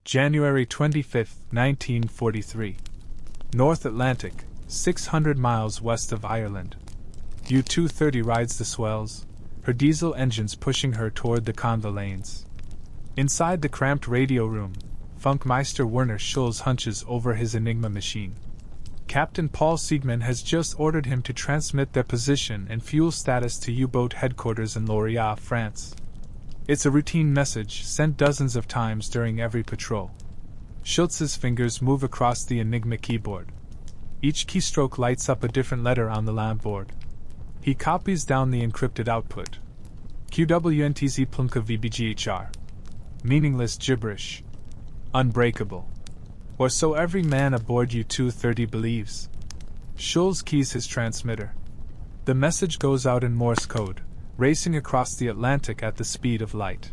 January 25, 1943. North Atlantic, 600 miles west of Ireland. U-230 rides the swells, her diesel engines pushing her toward the convoy lanes. Inside the cramped radio room, Funkmeister Werner Schulz hunches over his Enigma machine. Captain Paul Siegmann has just ordered him to transmit their position and fuel status to U-boat headquarters in Lorient, France. It's a routine message sent dozens of times during every patrol. Schulz's fingers move across the Enigma keyboard. Each keystroke lights up a different letter on the lamp board. He copies down the encrypted output. QWNTZ Plumka VBGHR. Meaningless gibberish. Unbreakable. Or so every man aboard U-230 believes. Schulz keys his transmitter. The message goes out in Morse code, racing across the Atlantic at the speed of light.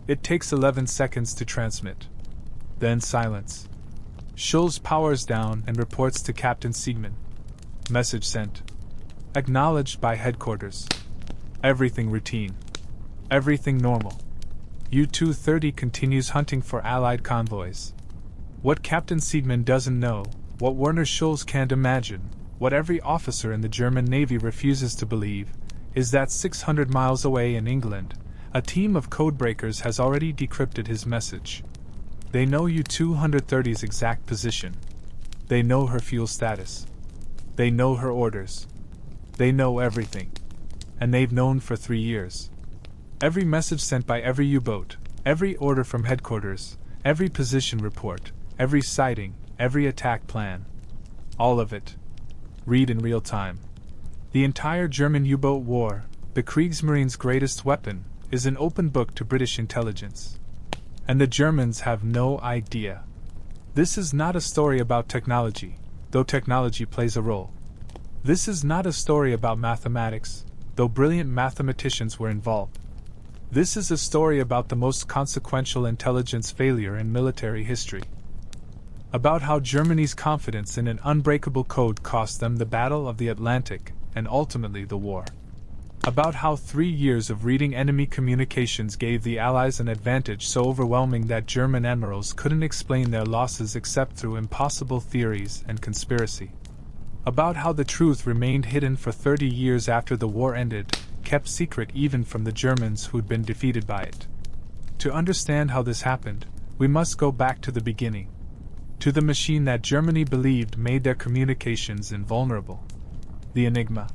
It takes 11 seconds to transmit. Then silence. Schulz powers down and reports to Captain Siegmann. Message sent. Acknowledged by headquarters. Everything routine. Everything normal. U-230 continues hunting for Allied convoys. What Captain Siegmann doesn't know, what Werner Schulz can't imagine, what every officer in the German Navy refuses to believe, is that 600 miles away in England, a team of codebreakers has already decrypted his message. They know U-230's exact position. They know her fuel status. They know her orders. They know everything. And they've known for 3 years. Every message sent by every U-boat, every order from headquarters, every position report, every sighting, every attack plan. All of it. Read in real time. The entire German U-boat war, the Kriegsmarine's greatest weapon, is an open book to British intelligence. And the Germans have no idea. This is not a story about technology, though technology plays a role. This is not a story about mathematics, though brilliant mathematicians were involved. This is a story about the most consequential intelligence failure in military history. About how Germany's confidence in an unbreakable code cost them the Battle of the Atlantic, and ultimately the war. About how 3 years of reading enemy communications gave the Allies an advantage so overwhelming that German admirals couldn't explain their losses except through impossible theories and conspiracy. About how the truth remained hidden for 30 years after the war ended, kept secret even from the Germans who'd been defeated by it. To understand how this happened, we must go back to the beginning. To the machine that Germany believed made their communications invulnerable. The Enigma.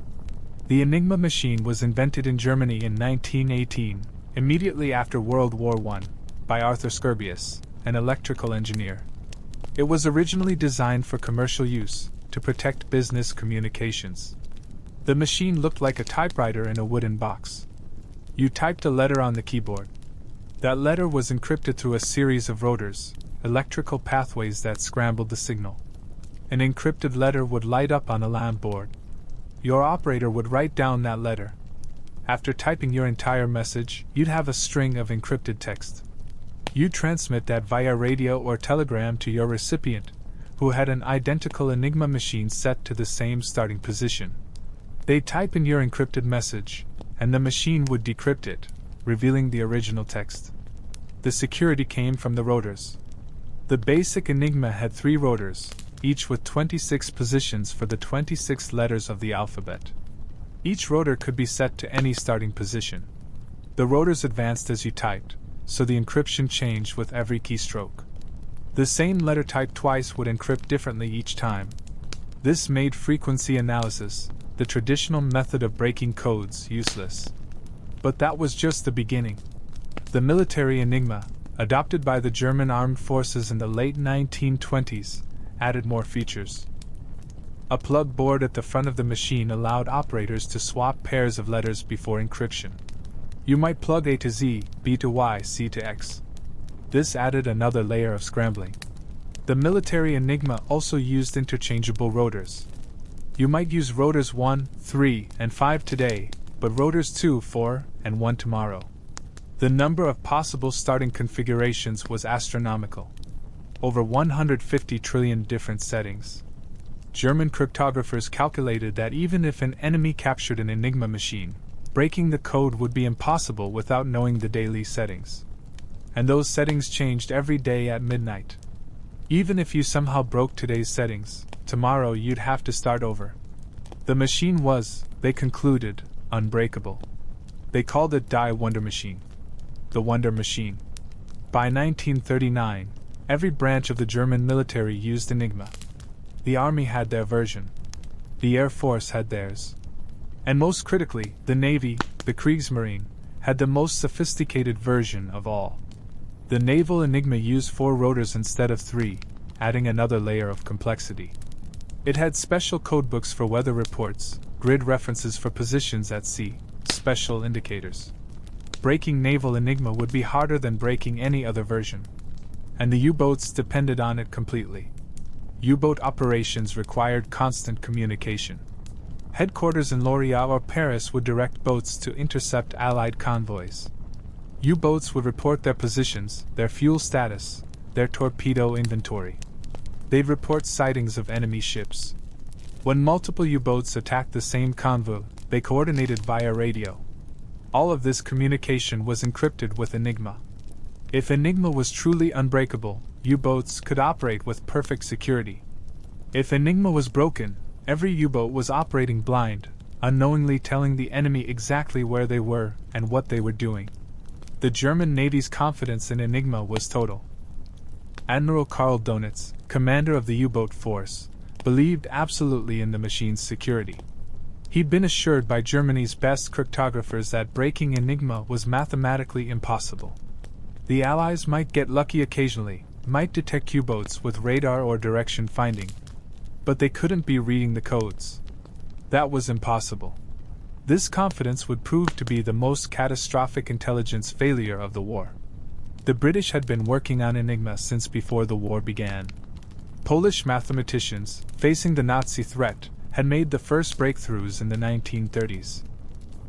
The Enigma machine was invented in Germany in 1918, immediately after World War I, by Arthur Skerbius, an electrical engineer. It was originally designed for commercial use, to protect business communications. The machine looked like a typewriter in a wooden box. You typed a letter on the keyboard. That letter was encrypted through a series of rotors, electrical pathways that scrambled the signal. An encrypted letter would light up on a lamp board. Your operator would write down that letter. After typing your entire message, you'd have a string of encrypted text. You'd transmit that via radio or telegram to your recipient, who had an identical Enigma machine set to the same starting position. They'd type in your encrypted message, and the machine would decrypt it, revealing the original text. The security came from the rotors. The basic Enigma had 3 rotors, each with 26 positions for the 26 letters of the alphabet. Each rotor could be set to any starting position. The rotors advanced as you typed, so the encryption changed with every keystroke. The same letter typed twice would encrypt differently each time. This made frequency analysis, the traditional method of breaking codes, useless. But that was just the beginning. The military Enigma, adopted by the German armed forces in the late 1920s, added more features. A plug board at the front of the machine allowed operators to swap pairs of letters before encryption. You might plug A to Z, B to Y, C to X. This added another layer of scrambling. The military Enigma also used interchangeable rotors. You might use rotors 1, 3, and 5 today, but rotors 2, 4, and 1 tomorrow. The number of possible starting configurations was astronomical. Over 150 trillion different settings. German cryptographers calculated that even if an enemy captured an Enigma machine, breaking the code would be impossible without knowing the daily settings. and those settings changed every day at midnight. Even if you somehow broke today's settings, tomorrow you'd have to start over. The machine was, they concluded, unbreakable. They called it Die Wonder Machine. The Wonder Machine. By 1939, every branch of the German military used Enigma. The Army had their version. The Air Force had theirs. And most critically, the Navy, the Kriegsmarine, had the most sophisticated version of all. The Naval Enigma used 4 rotors instead of 3, adding another layer of complexity. It had special codebooks for weather reports, grid references for positions at sea, special indicators. Breaking Naval Enigma would be harder than breaking any other version. And the U-boats depended on it completely. U-boat operations required constant communication. Headquarters in Lorient or Paris would direct boats to intercept Allied convoys. U-boats would report their positions, their fuel status, their torpedo inventory. They'd report sightings of enemy ships. When multiple U-boats attacked the same convoy, they coordinated via radio. All of this communication was encrypted with Enigma. If Enigma was truly unbreakable, U-boats could operate with perfect security. If Enigma was broken, every U-boat was operating blind, unknowingly telling the enemy exactly where they were and what they were doing. The German Navy's confidence in Enigma was total. Admiral Karl Donitz, commander of the U-boat force, believed absolutely in the machine's security. He'd been assured by Germany's best cryptographers that breaking Enigma was mathematically impossible. The Allies might get lucky occasionally, might detect U-boats with radar or direction finding, but they couldn't be reading the codes. That was impossible. This confidence would prove to be the most catastrophic intelligence failure of the war. The British had been working on Enigma since before the war began. Polish mathematicians, facing the Nazi threat, had made the first breakthroughs in the 1930s.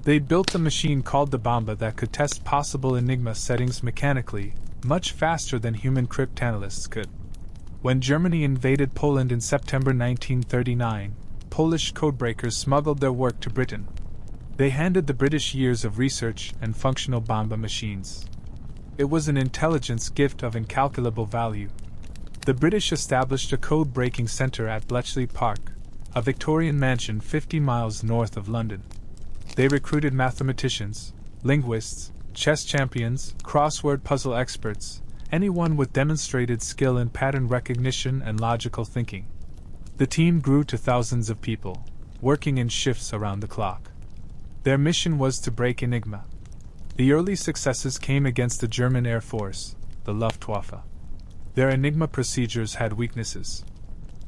They'd built a machine called the Bombe that could test possible Enigma settings mechanically, much faster than human cryptanalysts could. When Germany invaded Poland in September 1939, Polish codebreakers smuggled their work to Britain. They handed the British years of research and functional Bombe machines. It was an intelligence gift of incalculable value. The British established a code-breaking center at Bletchley Park, a Victorian mansion 50 miles north of London. They recruited mathematicians, linguists, chess champions, crossword puzzle experts, anyone with demonstrated skill in pattern recognition and logical thinking. The team grew to thousands of people, working in shifts around the clock. Their mission was to break Enigma. The early successes came against the German Air Force, the Luftwaffe. Their Enigma procedures had weaknesses.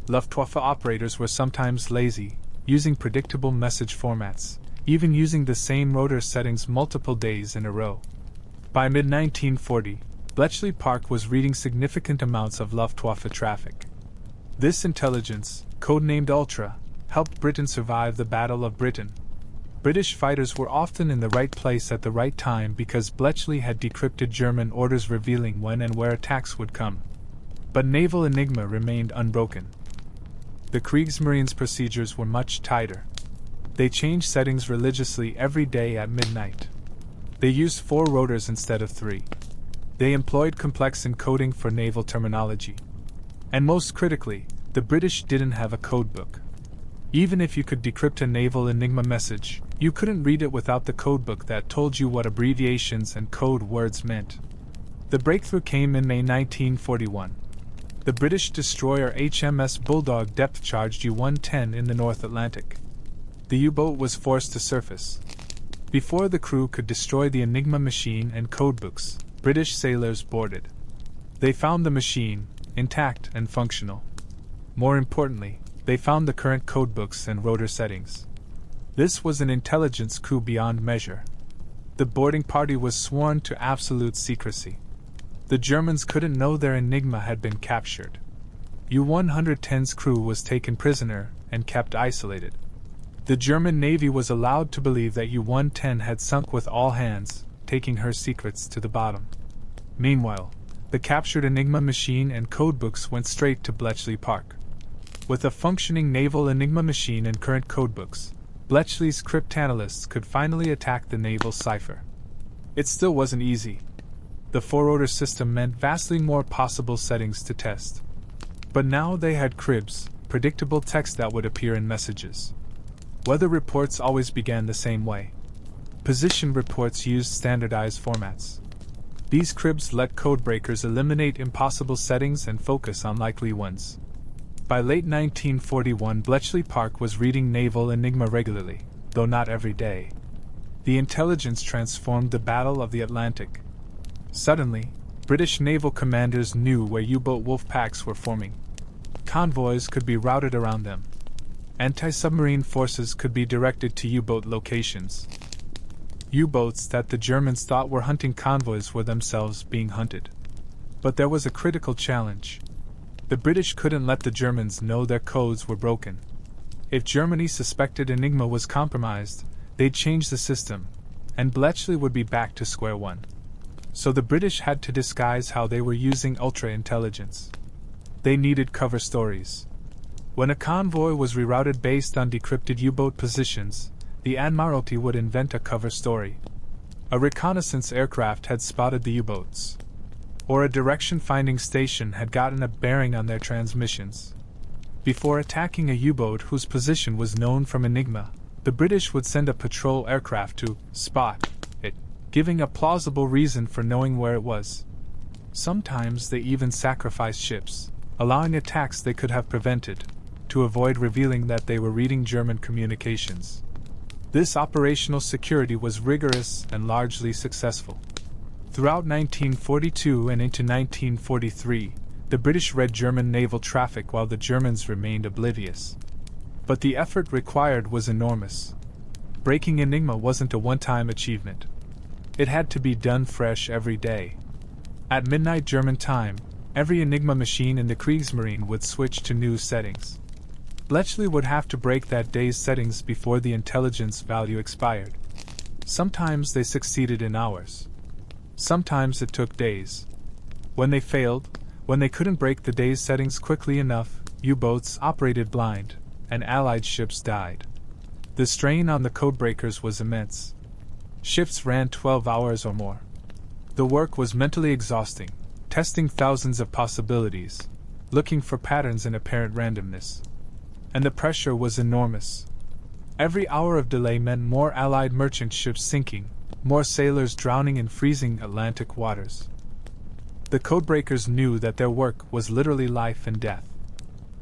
Luftwaffe operators were sometimes lazy, using predictable message formats, even using the same rotor settings multiple days in a row. By mid-1940, Bletchley Park was reading significant amounts of Luftwaffe traffic. This intelligence, codenamed Ultra, helped Britain survive the Battle of Britain. British fighters were often in the right place at the right time because Bletchley had decrypted German orders revealing when and where attacks would come. But Naval Enigma remained unbroken. The Kriegsmarine's procedures were much tighter. They changed settings religiously every day at midnight. They used 4 rotors instead of 3. They employed complex encoding for naval terminology. And most critically, the British didn't have a codebook. Even if you could decrypt a Naval Enigma message, you couldn't read it without the codebook that told you what abbreviations and code words meant. The breakthrough came in May 1941. The British destroyer HMS Bulldog depth-charged U-110 in the North Atlantic. The U-boat was forced to surface. Before the crew could destroy the Enigma machine and codebooks, British sailors boarded. They found the machine, intact and functional. More importantly, they found the current codebooks and rotor settings. This was an intelligence coup beyond measure. The boarding party was sworn to absolute secrecy. The Germans couldn't know their Enigma had been captured. U-110's crew was taken prisoner and kept isolated. The German Navy was allowed to believe that U-110 had sunk with all hands, taking her secrets to the bottom. Meanwhile, the captured Enigma machine and codebooks went straight to Bletchley Park. With a functioning Naval Enigma machine and current codebooks, Bletchley's cryptanalysts could finally attack the naval cipher. It still wasn't easy. The four-order system meant vastly more possible settings to test. But now they had cribs, predictable text that would appear in messages. Weather reports always began the same way. Position reports used standardized formats. These cribs let codebreakers eliminate impossible settings and focus on likely ones. By late 1941, Bletchley Park was reading Naval Enigma regularly, though not every day. The intelligence transformed the Battle of the Atlantic. Suddenly, British naval commanders knew where U-boat wolf packs were forming. Convoys could be routed around them. Anti-submarine forces could be directed to U-boat locations. U-boats that the Germans thought were hunting convoys were themselves being hunted. But there was a critical challenge. The British couldn't let the Germans know their codes were broken. If Germany suspected Enigma was compromised, they'd change the system, and Bletchley would be back to square one. So the British had to disguise how they were using ultra-intelligence. They needed cover stories. When a convoy was rerouted based on decrypted U-boat positions, the Admiralty would invent a cover story. A reconnaissance aircraft had spotted the U-boats. Or a direction-finding station had gotten a bearing on their transmissions. Before attacking a U-boat whose position was known from Enigma, the British would send a patrol aircraft to spot it, giving a plausible reason for knowing where it was. Sometimes they even sacrificed ships, allowing attacks they could have prevented, to avoid revealing that they were reading German communications. This operational security was rigorous and largely successful. Throughout 1942 and into 1943, the British read German naval traffic while the Germans remained oblivious. But the effort required was enormous. Breaking Enigma wasn't a one-time achievement. It had to be done fresh every day. At midnight German time, every Enigma machine in the Kriegsmarine would switch to new settings. Bletchley would have to break that day's settings before the intelligence value expired. Sometimes they succeeded in hours. Sometimes it took days. When they failed, when they couldn't break the day's settings quickly enough, U-boats operated blind, and Allied ships died. The strain on the codebreakers was immense. Shifts ran 12 hours or more. The work was mentally exhausting, testing thousands of possibilities, looking for patterns in apparent randomness. And the pressure was enormous. Every hour of delay meant more Allied merchant ships sinking, more sailors drowning in freezing Atlantic waters. The codebreakers knew that their work was literally life and death.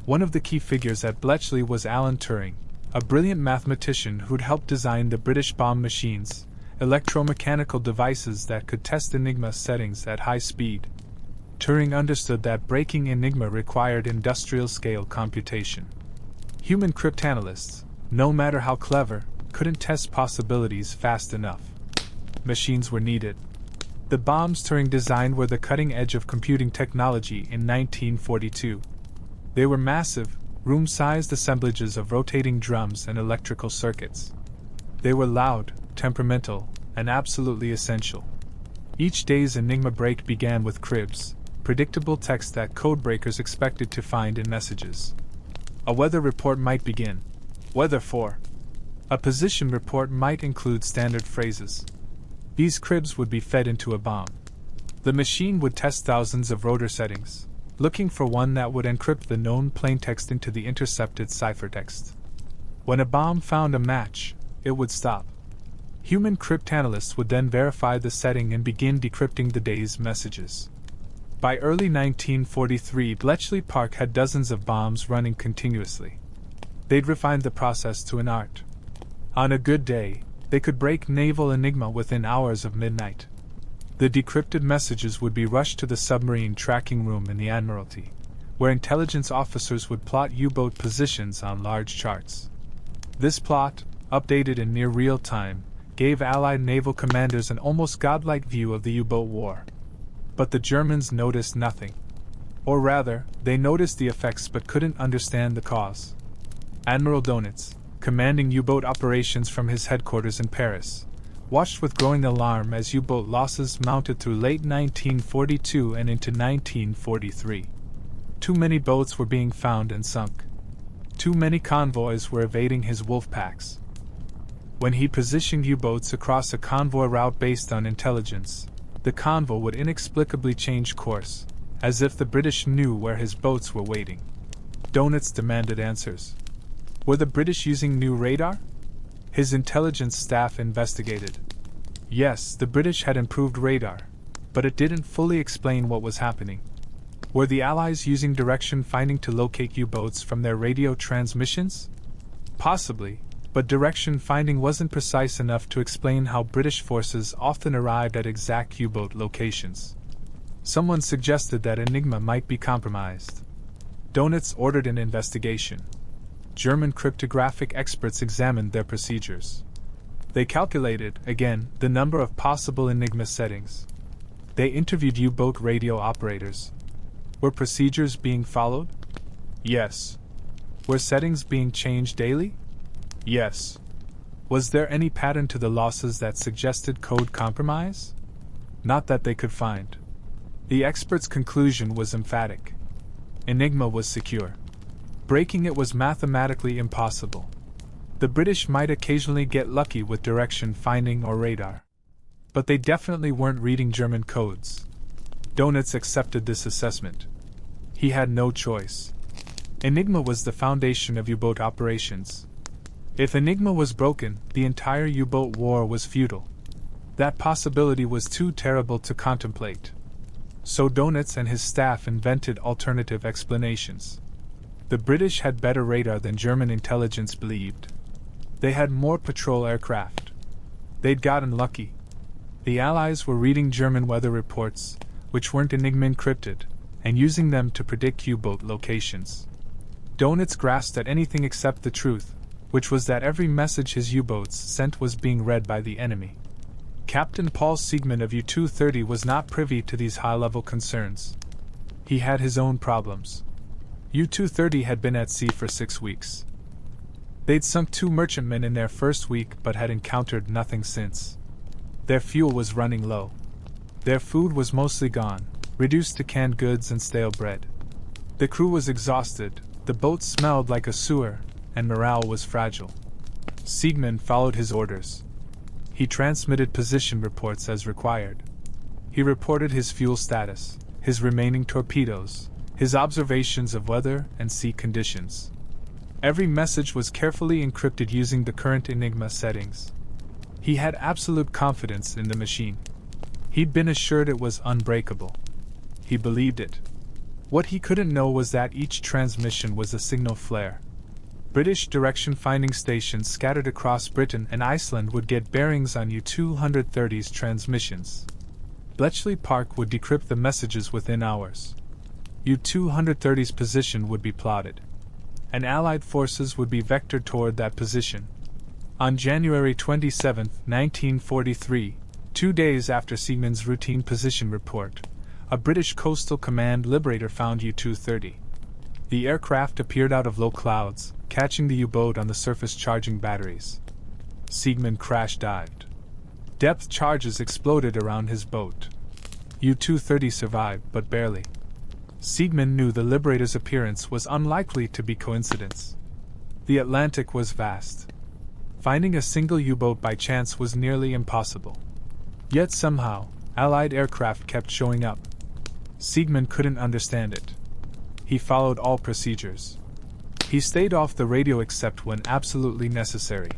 One of the key figures at Bletchley was Alan Turing, a brilliant mathematician who'd helped design the British bomb machines, electromechanical devices that could test Enigma settings at high speed. Turing understood that breaking Enigma required industrial-scale computation. Human cryptanalysts, no matter how clever, couldn't test possibilities fast enough. Machines were needed. The bombs Turing designed were the cutting edge of computing technology in 1942. They were massive, room-sized assemblages of rotating drums and electrical circuits. They were loud, temperamental, and absolutely essential. Each day's Enigma break began with cribs, predictable text that codebreakers expected to find in messages. A weather report might begin, "Weather for." A position report might include standard phrases. These cribs would be fed into a bomb. The machine would test thousands of rotor settings, looking for one that would encrypt the known plaintext into the intercepted ciphertext. When a bomb found a match, it would stop. Human cryptanalysts would then verify the setting and begin decrypting the day's messages. By early 1943, Bletchley Park had dozens of bombs running continuously. They'd refined the process to an art. On a good day, they could break Naval Enigma within hours of midnight. The decrypted messages would be rushed to the submarine tracking room in the Admiralty, where intelligence officers would plot U-boat positions on large charts. This plot, updated in near real time, gave Allied naval commanders an almost godlike view of the U-boat war. But the Germans noticed nothing. Or rather, they noticed the effects but couldn't understand the cause. Admiral Donitz, commanding U-boat operations from his headquarters in Paris, watched with growing alarm as U-boat losses mounted through late 1942 and into 1943. Too many boats were being found and sunk. Too many convoys were evading his wolf packs. When he positioned U-boats across a convoy route based on intelligence, the convoy would inexplicably change course, as if the British knew where his boats were waiting. Donitz demanded answers. Were the British using new radar? His intelligence staff investigated. Yes, the British had improved radar, but it didn't fully explain what was happening. Were the Allies using direction finding to locate U-boats from their radio transmissions? Possibly, but direction finding wasn't precise enough to explain how British forces often arrived at exact U-boat locations. Someone suggested that Enigma might be compromised. Donitz ordered an investigation. German cryptographic experts examined their procedures. They calculated, again, the number of possible Enigma settings. They interviewed U-boat radio operators. Were procedures being followed? Yes. Were settings being changed daily? Yes. Was there any pattern to the losses that suggested code compromise? Not that they could find. The experts' conclusion was emphatic. Enigma was secure. Breaking it was mathematically impossible. The British might occasionally get lucky with direction finding or radar. But they definitely weren't reading German codes. Donitz accepted this assessment. He had no choice. Enigma was the foundation of U-boat operations. If Enigma was broken, the entire U-boat war was futile. That possibility was too terrible to contemplate. So Donitz and his staff invented alternative explanations. The British had better radar than German intelligence believed. They had more patrol aircraft. They'd gotten lucky. The Allies were reading German weather reports, which weren't Enigma encrypted, and using them to predict U-boat locations. Donitz grasped at anything except the truth, which was that every message his U-boats sent was being read by the enemy. Captain Paul Siegmann of U-230 was not privy to these high-level concerns. He had his own problems. U-230 had been at sea for 6 weeks. They'd sunk 2 merchantmen in their first week but had encountered nothing since. Their fuel was running low. Their food was mostly gone, reduced to canned goods and stale bread. The crew was exhausted, the boat smelled like a sewer, and morale was fragile. Siegmann followed his orders. He transmitted position reports as required. He reported his fuel status, his remaining torpedoes, his observations of weather and sea conditions. Every message was carefully encrypted using the current Enigma settings. He had absolute confidence in the machine. He'd been assured it was unbreakable. He believed it. What he couldn't know was that each transmission was a signal flare. British direction-finding stations scattered across Britain and Iceland would get bearings on U-230's transmissions. Bletchley Park would decrypt the messages within hours. U-230's position would be plotted. And Allied forces would be vectored toward that position. On January 27, 1943, 2 days after Siegmann's routine position report, a British Coastal Command Liberator found U-230. The aircraft appeared out of low clouds, catching the U-boat on the surface charging batteries. Siegmann crash-dived. Depth charges exploded around his boat. U-230 survived, but barely. Siegmann knew the Liberator's appearance was unlikely to be coincidence. The Atlantic was vast. Finding a single U-boat by chance was nearly impossible. Yet somehow, Allied aircraft kept showing up. Siegmann couldn't understand it. He followed all procedures. He stayed off the radio except when absolutely necessary.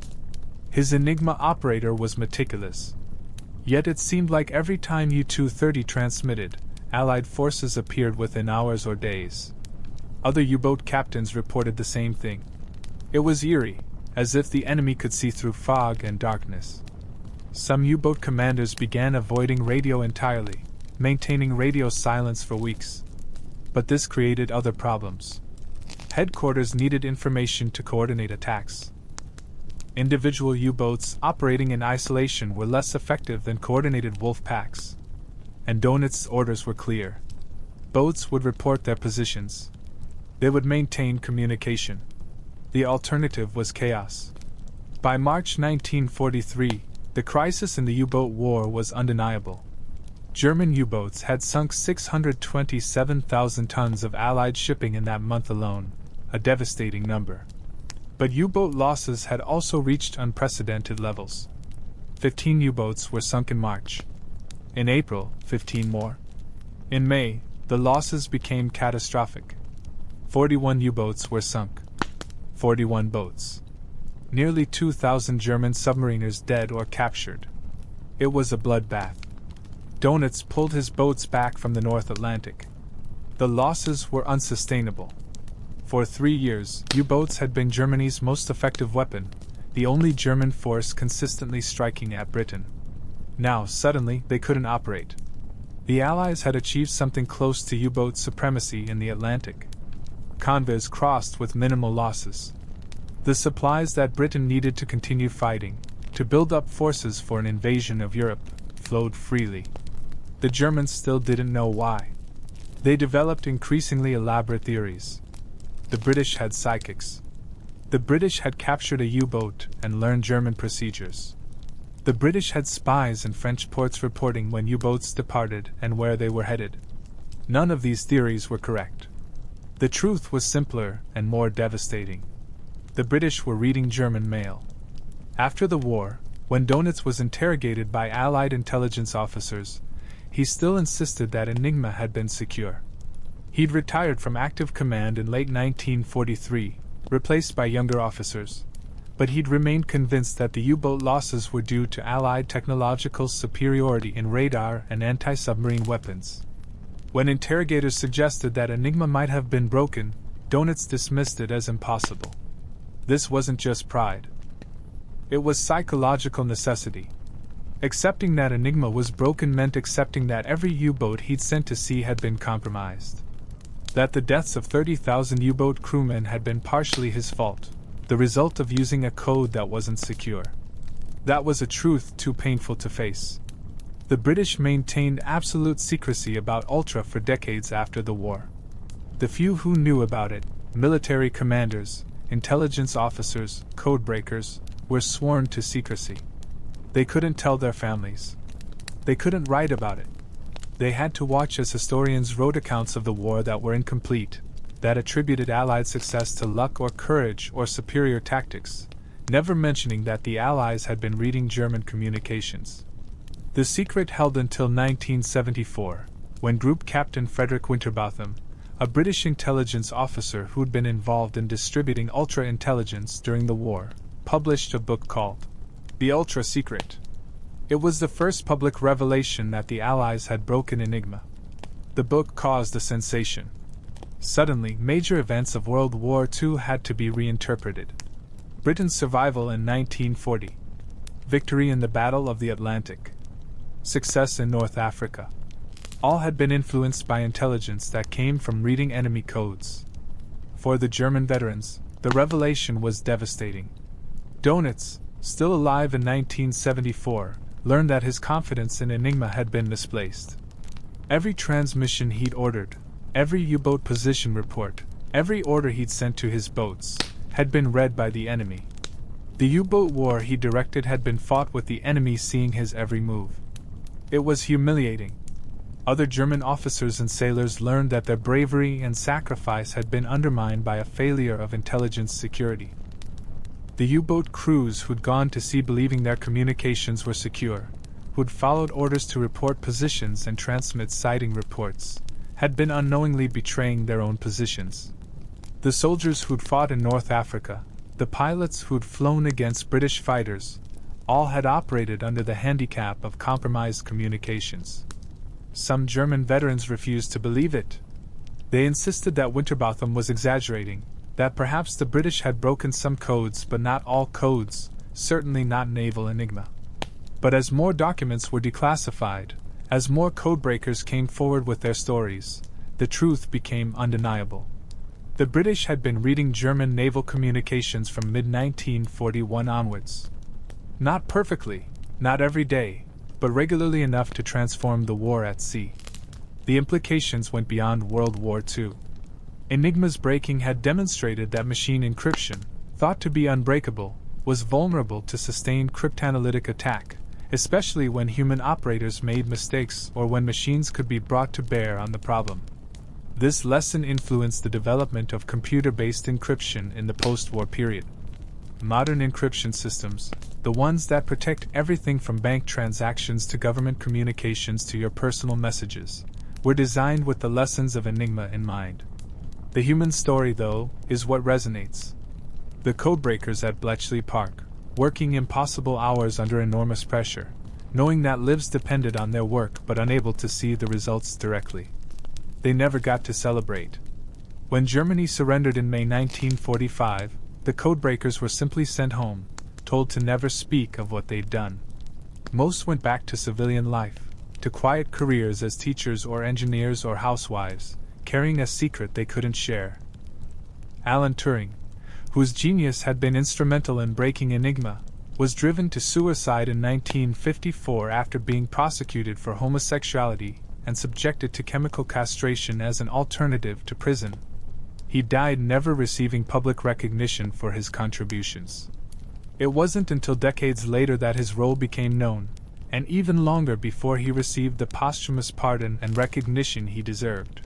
His Enigma operator was meticulous. Yet it seemed like every time U-230 transmitted, Allied forces appeared within hours or days. Other U-boat captains reported the same thing. It was eerie, as if the enemy could see through fog and darkness. Some U-boat commanders began avoiding radio entirely, maintaining radio silence for weeks. But this created other problems. Headquarters needed information to coordinate attacks. Individual U-boats operating in isolation were less effective than coordinated wolf packs. And Donitz's orders were clear. Boats would report their positions. They would maintain communication. The alternative was chaos. By March 1943, the crisis in the U-boat war was undeniable. German U-boats had sunk 627,000 tons of Allied shipping in that month alone, a devastating number. But U-boat losses had also reached unprecedented levels. 15 U-boats were sunk in March. In April, 15 more. In May, the losses became catastrophic. 41 U-boats were sunk. 41 boats. Nearly 2,000 German submariners dead or captured. It was a bloodbath. Dönitz pulled his boats back from the North Atlantic. The losses were unsustainable. For 3 years, U-boats had been Germany's most effective weapon, the only German force consistently striking at Britain. Now, suddenly, they couldn't operate. The Allies had achieved something close to U-boat supremacy in the Atlantic. Convoys crossed with minimal losses. The supplies that Britain needed to continue fighting, to build up forces for an invasion of Europe, flowed freely. The Germans still didn't know why. They developed increasingly elaborate theories. The British had psychics. The British had captured a U-boat and learned German procedures. The British had spies in French ports reporting when U-boats departed and where they were headed. None of these theories were correct. The truth was simpler and more devastating. The British were reading German mail. After the war, when Dönitz was interrogated by Allied intelligence officers, he still insisted that Enigma had been secure. He'd retired from active command in late 1943, replaced by younger officers, but he'd remained convinced that the U-boat losses were due to Allied technological superiority in radar and anti-submarine weapons. When interrogators suggested that Enigma might have been broken, Dönitz dismissed it as impossible. This wasn't just pride. It was psychological necessity. Accepting that Enigma was broken meant accepting that every U-boat he'd sent to sea had been compromised. That the deaths of 30,000 U-boat crewmen had been partially his fault, the result of using a code that wasn't secure. That was a truth too painful to face. The British maintained absolute secrecy about Ultra for decades after the war. The few who knew about it, military commanders, intelligence officers, codebreakers, were sworn to secrecy. They couldn't tell their families. They couldn't write about it. They had to watch as historians wrote accounts of the war that were incomplete, that attributed Allied success to luck or courage or superior tactics, never mentioning that the Allies had been reading German communications. The secret held until 1974, when Group Captain Frederick Winterbotham, a British intelligence officer who'd been involved in distributing ultra-intelligence during the war, published a book called The Ultra Secret. It was the first public revelation that the Allies had broken Enigma. The book caused a sensation. Suddenly, major events of World War II had to be reinterpreted. Britain's survival in 1940. Victory in the Battle of the Atlantic. Success in North Africa. All had been influenced by intelligence that came from reading enemy codes. For the German veterans, the revelation was devastating. Dönitz, still alive in 1974, learned that his confidence in Enigma had been misplaced. Every transmission he'd ordered, every U-boat position report, every order he'd sent to his boats, had been read by the enemy. The U-boat war he directed had been fought with the enemy seeing his every move. It was humiliating. Other German officers and sailors learned that their bravery and sacrifice had been undermined by a failure of intelligence security. The U-boat crews who'd gone to sea believing their communications were secure, who'd followed orders to report positions and transmit sighting reports, had been unknowingly betraying their own positions. The soldiers who'd fought in North Africa, the pilots who'd flown against British fighters, all had operated under the handicap of compromised communications. Some German veterans refused to believe it. They insisted that Winterbotham was exaggerating, that perhaps the British had broken some codes but not all codes, certainly not Naval Enigma. But as more documents were declassified, as more codebreakers came forward with their stories, the truth became undeniable. The British had been reading German naval communications from mid-1941 onwards. Not perfectly, not every day, but regularly enough to transform the war at sea. The implications went beyond World War II. Enigma's breaking had demonstrated that machine encryption, thought to be unbreakable, was vulnerable to sustained cryptanalytic attack, especially when human operators made mistakes or when machines could be brought to bear on the problem. This lesson influenced the development of computer-based encryption in the post-war period. Modern encryption systems, the ones that protect everything from bank transactions to government communications to your personal messages, were designed with the lessons of Enigma in mind. The human story, though, is what resonates. The codebreakers at Bletchley Park, working impossible hours under enormous pressure, knowing that lives depended on their work but unable to see the results directly. They never got to celebrate. When Germany surrendered in May 1945, the codebreakers were simply sent home, told to never speak of what they'd done. Most went back to civilian life, to quiet careers as teachers or engineers or housewives, carrying a secret they couldn't share. Alan Turing, whose genius had been instrumental in breaking Enigma, was driven to suicide in 1954 after being prosecuted for homosexuality and subjected to chemical castration as an alternative to prison. He died never receiving public recognition for his contributions. It wasn't until decades later that his role became known, and even longer before he received the posthumous pardon and recognition he deserved.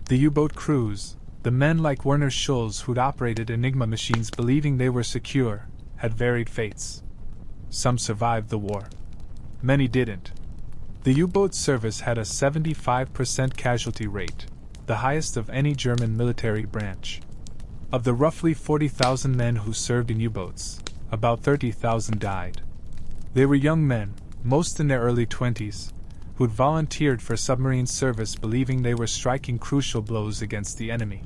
The U-boat crews, the men like Werner Schulz who'd operated Enigma machines believing they were secure, had varied fates. Some survived the war. Many didn't. The U-boat service had a 75% casualty rate, the highest of any German military branch. Of the roughly 40,000 men who served in U-boats, about 30,000 died. They were young men, most in their early 20s, who'd volunteered for submarine service believing they were striking crucial blows against the enemy.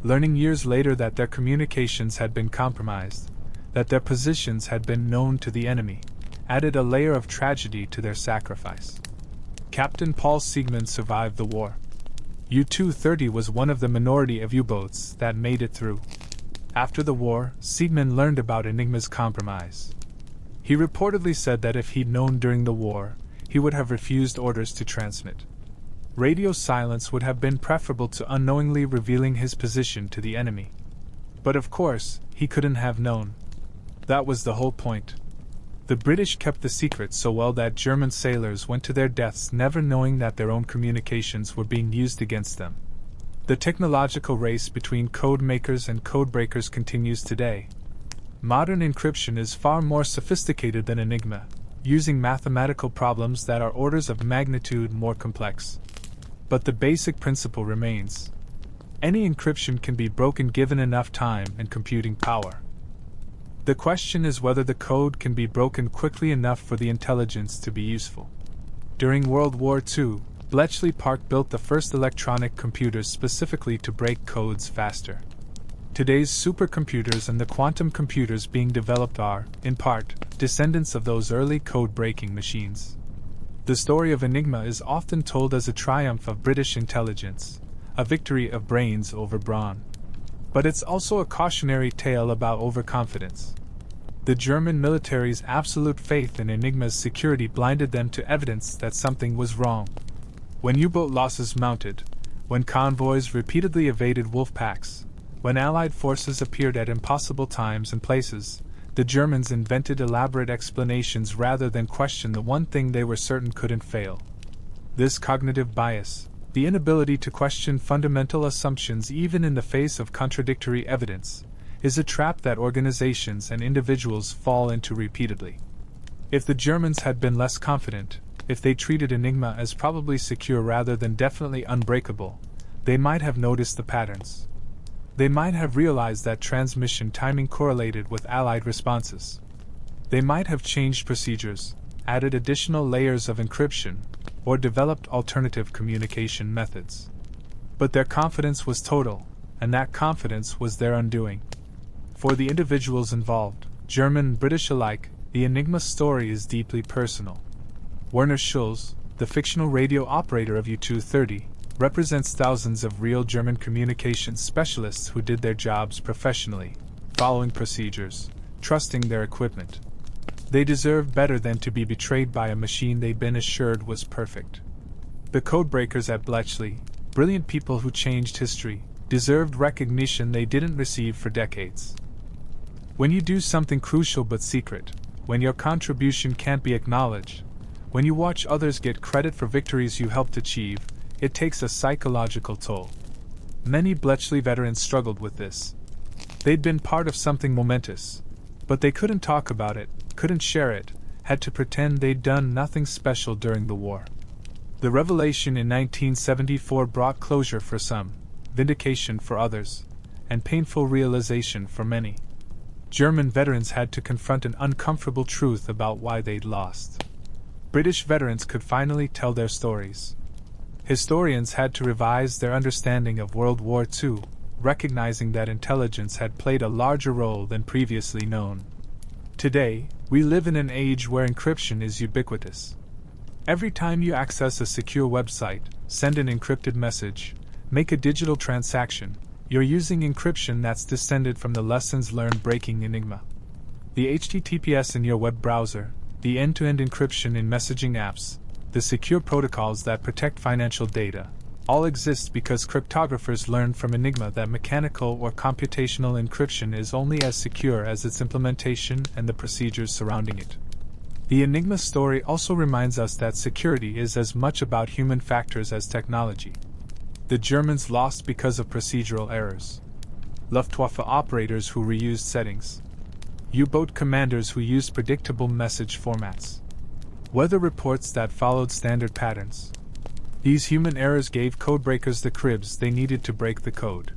Learning years later that their communications had been compromised, that their positions had been known to the enemy, added a layer of tragedy to their sacrifice. Captain Paul Siegmann survived the war. U-230 was one of the minority of U-boats that made it through. After the war, Siegmann learned about Enigma's compromise. He reportedly said that if he'd known during the war, he would have refused orders to transmit. Radio silence would have been preferable to unknowingly revealing his position to the enemy. But of course, he couldn't have known. That was the whole point. The British kept the secret so well that German sailors went to their deaths never knowing that their own communications were being used against them. The technological race between code makers and codebreakers continues today. Modern encryption is far more sophisticated than Enigma, using mathematical problems that are orders of magnitude more complex. But the basic principle remains. Any encryption can be broken given enough time and computing power. The question is whether the code can be broken quickly enough for the intelligence to be useful. During World War II, Bletchley Park built the first electronic computers specifically to break codes faster. Today's supercomputers and the quantum computers being developed are, in part, descendants of those early code-breaking machines. The story of Enigma is often told as a triumph of British intelligence, a victory of brains over brawn. But it's also a cautionary tale about overconfidence. The German military's absolute faith in Enigma's security blinded them to evidence that something was wrong. When U-boat losses mounted, when convoys repeatedly evaded wolf packs, when Allied forces appeared at impossible times and places, the Germans invented elaborate explanations rather than question the one thing they were certain couldn't fail. This cognitive bias, the inability to question fundamental assumptions even in the face of contradictory evidence, is a trap that organizations and individuals fall into repeatedly. If the Germans had been less confident, if they treated Enigma as probably secure rather than definitely unbreakable, they might have noticed the patterns. They might have realized that transmission timing correlated with Allied responses. They might have changed procedures, added additional layers of encryption, or developed alternative communication methods. But their confidence was total, and that confidence was their undoing. For the individuals involved, German and British alike, the Enigma story is deeply personal. Werner Schulz, the fictional radio operator of U-230, represents thousands of real German communications specialists who did their jobs professionally, following procedures, trusting their equipment. They deserve better than to be betrayed by a machine they'd been assured was perfect. The codebreakers at Bletchley, brilliant people who changed history, deserved recognition they didn't receive for decades. When you do something crucial but secret, when your contribution can't be acknowledged, when you watch others get credit for victories you helped achieve, it takes a psychological toll. Many Bletchley veterans struggled with this. They'd been part of something momentous, But they couldn't talk about it, couldn't share it, had to pretend they'd done nothing special during the war. The revelation in 1974 brought closure for some, vindication for others, and painful realization for many. German veterans had to confront an uncomfortable truth about why they'd lost. British veterans could finally tell their stories. Historians had to revise their understanding of World War II, recognizing that intelligence had played a larger role than previously known. Today, we live in an age where encryption is ubiquitous. Every time you access a secure website, send an encrypted message, make a digital transaction, you're using encryption that's descended from the lessons learned breaking Enigma. The HTTPS in your web browser, the end-to-end encryption in messaging apps, the secure protocols that protect financial data, all exist because cryptographers learned from Enigma that mechanical or computational encryption is only as secure as its implementation and the procedures surrounding it. The Enigma story also reminds us that security is as much about human factors as technology. The Germans lost because of procedural errors. Luftwaffe operators who reused settings. U-boat commanders who used predictable message formats. Weather reports that followed standard patterns. These human errors gave codebreakers the cribs they needed to break the code.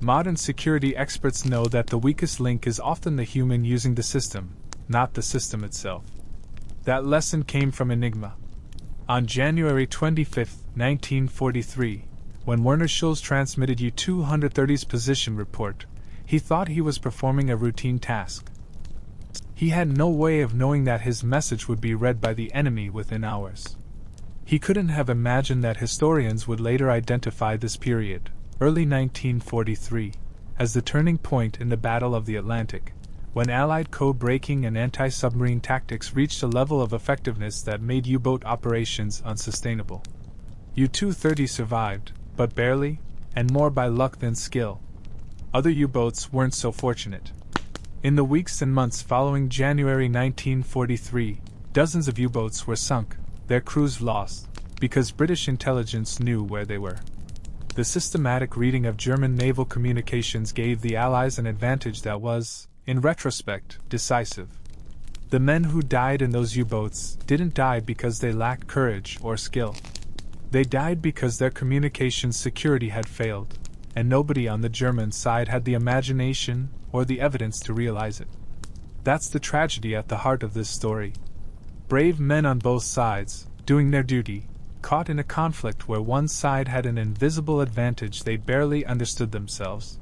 Modern security experts know that the weakest link is often the human using the system, not the system itself. That lesson came from Enigma. On January 25, 1943, when Werner Schulz transmitted U-230's position report, he thought he was performing a routine task. He had no way of knowing that his message would be read by the enemy within hours. He couldn't have imagined that historians would later identify this period, early 1943, as the turning point in the Battle of the Atlantic, when Allied code-breaking and anti-submarine tactics reached a level of effectiveness that made U-boat operations unsustainable. U-230 survived, but barely, and more by luck than skill. Other U-boats weren't so fortunate. In the weeks and months following January 1943, dozens of U-boats were sunk, their crews lost, because British intelligence knew where they were. The systematic reading of German naval communications gave the Allies an advantage that was, in retrospect, decisive. The men who died in those U-boats didn't die because they lacked courage or skill. They died because their communications security had failed, and nobody on the German side had the imagination or the evidence to realize it. That's the tragedy at the heart of this story. Brave men on both sides, doing their duty, caught in a conflict where one side had an invisible advantage they barely understood themselves.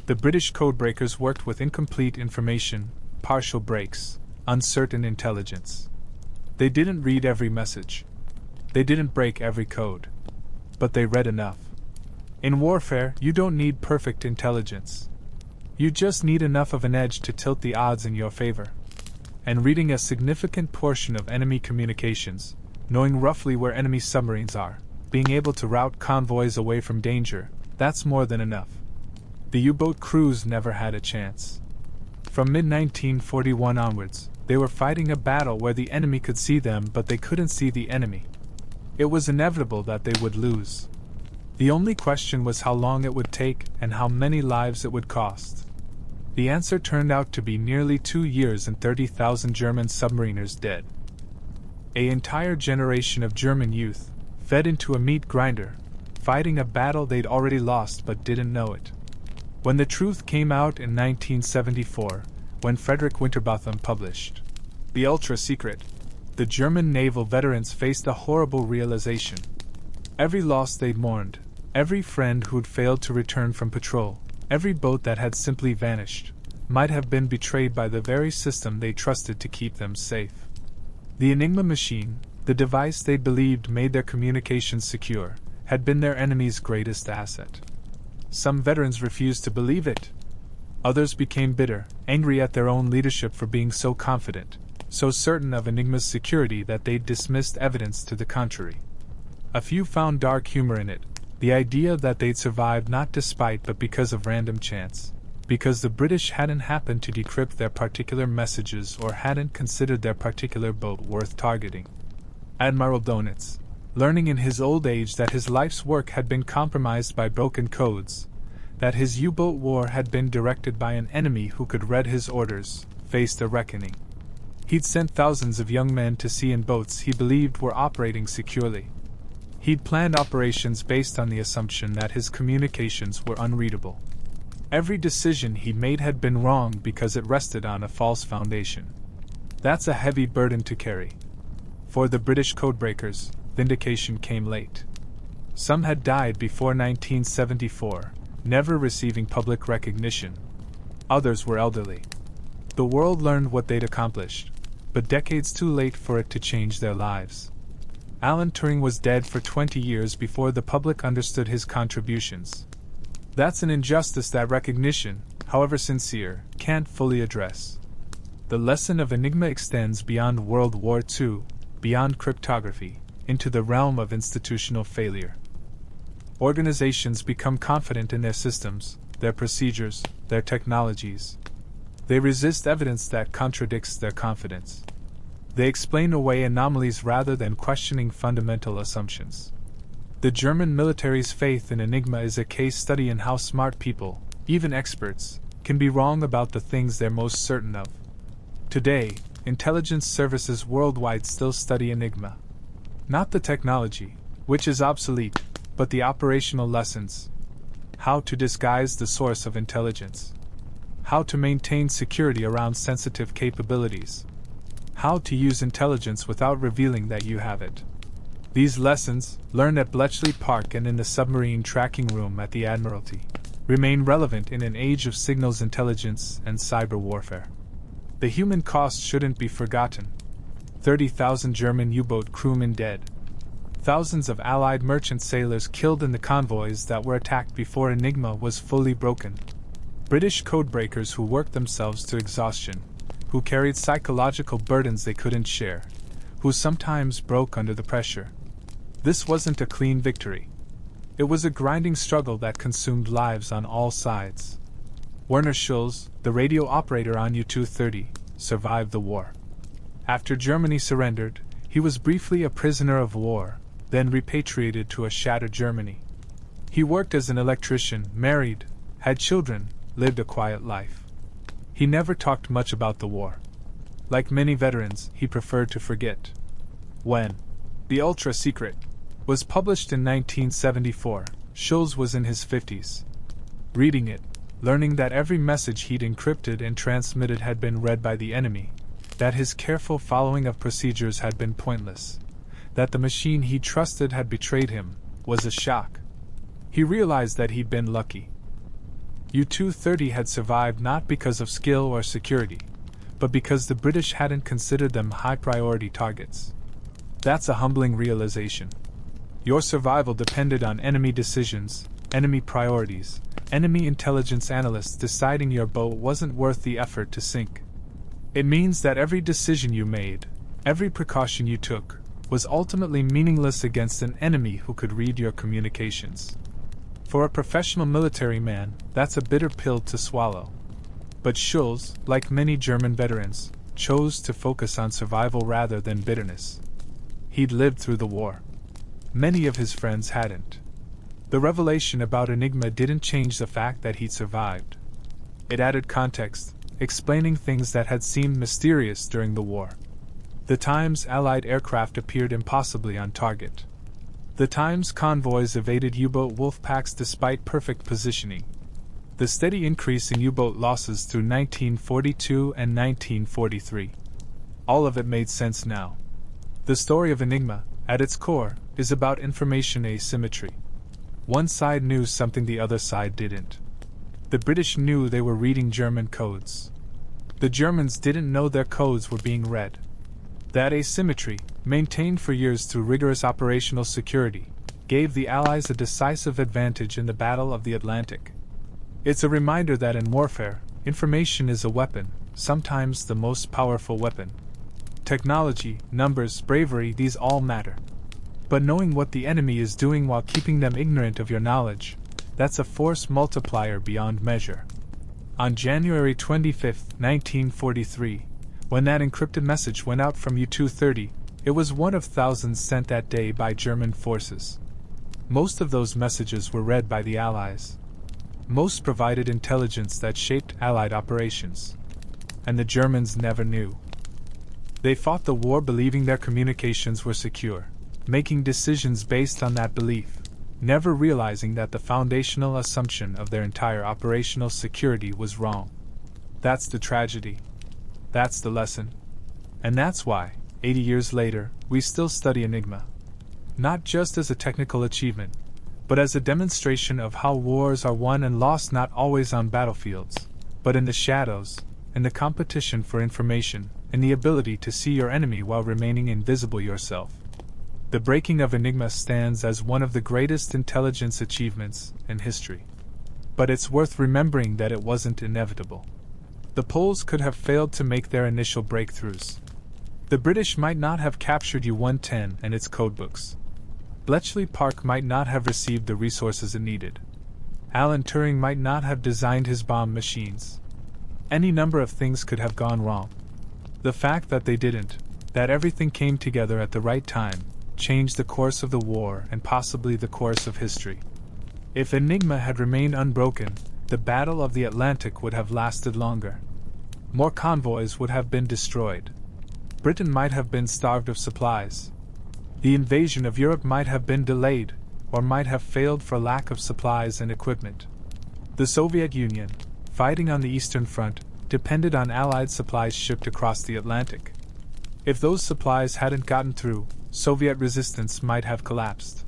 The British codebreakers worked with incomplete information, partial breaks, uncertain intelligence. They didn't read every message. They didn't break every code. But they read enough. In warfare, you don't need perfect intelligence. You just need enough of an edge to tilt the odds in your favor. And reading a significant portion of enemy communications, knowing roughly where enemy submarines are, being able to route convoys away from danger, that's more than enough. The U-boat crews never had a chance. From mid-1941 onwards, they were fighting a battle where the enemy could see them but they couldn't see the enemy. It was inevitable that they would lose. The only question was how long it would take and how many lives it would cost. The answer turned out to be nearly 2 years and 30,000 German submariners dead. An entire generation of German youth, fed into a meat grinder, fighting a battle they'd already lost but didn't know it. When the truth came out in 1974, when Frederick Winterbotham published The Ultra Secret, the German naval veterans faced a horrible realization. Every loss they'd mourned, every friend who'd failed to return from patrol, every boat that had simply vanished, might have been betrayed by the very system they trusted to keep them safe. The Enigma machine, the device they believed made their communications secure, had been their enemy's greatest asset. Some veterans refused to believe it. Others became bitter, angry at their own leadership for being so confident, so certain of Enigma's security that they'd dismissed evidence to the contrary. A few found dark humor in it, the idea that they'd survived not despite but because of random chance, because the British hadn't happened to decrypt their particular messages or hadn't considered their particular boat worth targeting. Admiral Donitz, learning in his old age that his life's work had been compromised by broken codes, that his U-boat war had been directed by an enemy who could read his orders, faced a reckoning. He'd sent thousands of young men to sea in boats he believed were operating securely. He'd planned operations based on the assumption that his communications were unreadable. Every decision he'd made had been wrong because it rested on a false foundation. That's a heavy burden to carry. For the British codebreakers, vindication came late. Some had died before 1974, never receiving public recognition. Others were elderly. The world learned what they'd accomplished, but decades too late for it to change their lives. Alan Turing was dead for 20 years before the public understood his contributions. That's an injustice that recognition, however sincere, can't fully address. The lesson of Enigma extends beyond World War II, beyond cryptography, into the realm of institutional failure. Organizations become confident in their systems, their procedures, their technologies. They resist evidence that contradicts their confidence. They explain away anomalies rather than questioning fundamental assumptions. The German military's faith in Enigma is a case study in how smart people, even experts, can be wrong about the things they're most certain of. Today, intelligence services worldwide still study Enigma. Not the technology, which is obsolete, but the operational lessons. How to disguise the source of intelligence. How to maintain security around sensitive capabilities. How to use intelligence without revealing that you have it. These lessons, learned at Bletchley Park and in the submarine tracking room at the Admiralty, remain relevant in an age of signals intelligence and cyber warfare. The human cost shouldn't be forgotten. 30,000 German U-boat crewmen dead. Thousands of Allied merchant sailors killed in the convoys that were attacked before Enigma was fully broken. British codebreakers who worked themselves to exhaustion, who carried psychological burdens they couldn't share, who sometimes broke under the pressure. This wasn't a clean victory. It was a grinding struggle that consumed lives on all sides. Werner Schulz, the radio operator on U-230, survived the war. After Germany surrendered, he was briefly a prisoner of war, then repatriated to a shattered Germany. He worked as an electrician, married, had children, lived a quiet life. He never talked much about the war. Like many veterans, he preferred to forget. When The Ultra Secret was published in 1974, Schulz was in his 50s. Reading it, learning that every message he'd encrypted and transmitted had been read by the enemy, that his careful following of procedures had been pointless, that the machine he trusted had betrayed him, was a shock. He realized that he'd been lucky. U-230 had survived not because of skill or security, but because the British hadn't considered them high-priority targets. That's a humbling realization. Your survival depended on enemy decisions, enemy priorities, enemy intelligence analysts deciding your boat wasn't worth the effort to sink. It means that every decision you made, every precaution you took, was ultimately meaningless against an enemy who could read your communications. For a professional military man, that's a bitter pill to swallow. But Schulz, like many German veterans, chose to focus on survival rather than bitterness. He'd lived through the war. Many of his friends hadn't. The revelation about Enigma didn't change the fact that he'd survived. It added context, explaining things that had seemed mysterious during the war. The times Allied aircraft appeared impossibly on target. The times convoys evaded U-boat wolfpacks despite perfect positioning. The steady increase in U-boat losses through 1942 and 1943. All of it made sense now. The story of Enigma, at its core, is about information asymmetry. One side knew something the other side didn't. The British knew they were reading German codes. The Germans didn't know their codes were being read. That asymmetry, maintained for years through rigorous operational security, gave the Allies a decisive advantage in the Battle of the Atlantic. It's a reminder that in warfare, information is a weapon, sometimes the most powerful weapon. Technology, numbers, bravery, these all matter. But knowing what the enemy is doing while keeping them ignorant of your knowledge, that's a force multiplier beyond measure. On January 25, 1943, when that encrypted message went out from U-230, it was one of thousands sent that day by German forces. Most of those messages were read by the Allies. Most provided intelligence that shaped Allied operations. and the Germans never knew. They fought the war believing their communications were secure, making decisions based on that belief, never realizing that the foundational assumption of their entire operational security was wrong. That's the tragedy. That's the lesson. And that's why, 80 years later, we still study Enigma. Not just as a technical achievement, but as a demonstration of how wars are won and lost not always on battlefields, but in the shadows, in the competition for information, in the ability to see your enemy while remaining invisible yourself. The breaking of Enigma stands as one of the greatest intelligence achievements in history. But it's worth remembering that it wasn't inevitable. The Poles could have failed to make their initial breakthroughs. The British might not have captured U-110 and its codebooks. Bletchley Park might not have received the resources it needed. Alan Turing might not have designed his bomb machines. Any number of things could have gone wrong. The fact that they didn't, that everything came together at the right time, changed the course of the war and possibly the course of history. If Enigma had remained unbroken, the Battle of the Atlantic would have lasted longer. More convoys would have been destroyed. Britain might have been starved of supplies. The invasion of Europe might have been delayed, or might have failed for lack of supplies and equipment. The Soviet Union, fighting on the Eastern Front, depended on Allied supplies shipped across the Atlantic. If those supplies hadn't gotten through, Soviet resistance might have collapsed.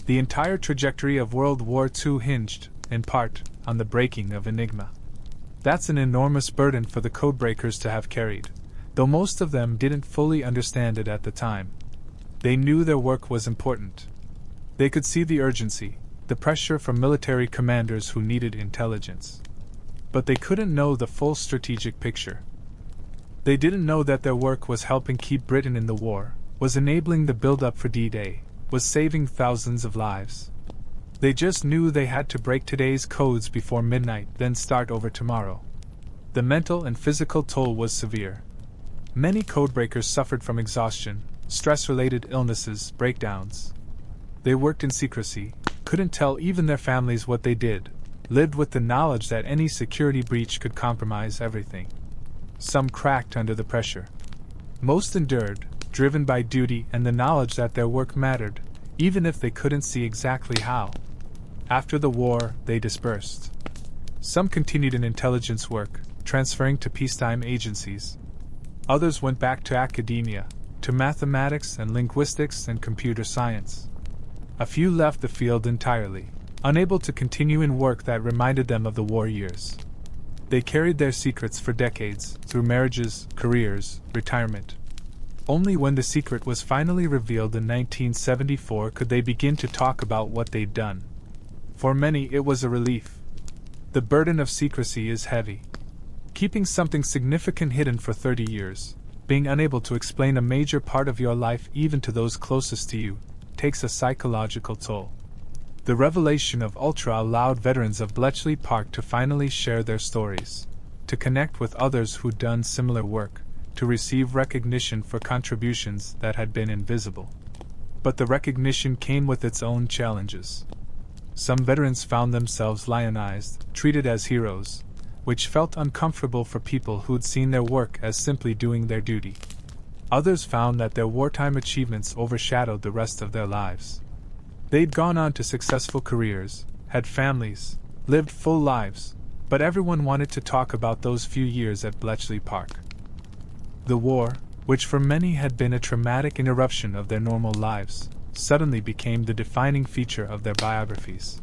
The entire trajectory of World War II hinged, in part, on the breaking of Enigma. That's an enormous burden for the codebreakers to have carried, though most of them didn't fully understand it at the time. They knew their work was important. They could see the urgency, the pressure from military commanders who needed intelligence. But they couldn't know the full strategic picture. They didn't know that their work was helping keep Britain in the war, was enabling the build-up for D-Day, was saving thousands of lives. They just knew they had to break today's codes before midnight, then start over tomorrow. The mental and physical toll was severe. Many codebreakers suffered from exhaustion, stress-related illnesses, breakdowns. They worked in secrecy, couldn't tell even their families what they did, lived with the knowledge that any security breach could compromise everything. Some cracked under the pressure. Most endured, driven by duty and the knowledge that their work mattered, even if they couldn't see exactly how. After the war, they dispersed. Some continued in intelligence work, transferring to peacetime agencies. Others went back to academia, to mathematics and linguistics and computer science. A few left the field entirely, unable to continue in work that reminded them of the war years. They carried their secrets for decades, through marriages, careers, retirement. Only when the secret was finally revealed in 1974 could they begin to talk about what they'd done. For many, it was a relief. The burden of secrecy is heavy. Keeping something significant hidden for 30 years, being unable to explain a major part of your life even to those closest to you, takes a psychological toll. The revelation of Ultra allowed veterans of Bletchley Park to finally share their stories, to connect with others who'd done similar work, to receive recognition for contributions that had been invisible. But the recognition came with its own challenges. Some veterans found themselves lionized, treated as heroes, which felt uncomfortable for people who'd seen their work as simply doing their duty. Others found that their wartime achievements overshadowed the rest of their lives. They'd gone on to successful careers, had families, lived full lives, but everyone wanted to talk about those few years at Bletchley Park. The war, which for many had been a traumatic interruption of their normal lives, suddenly became the defining feature of their biographies.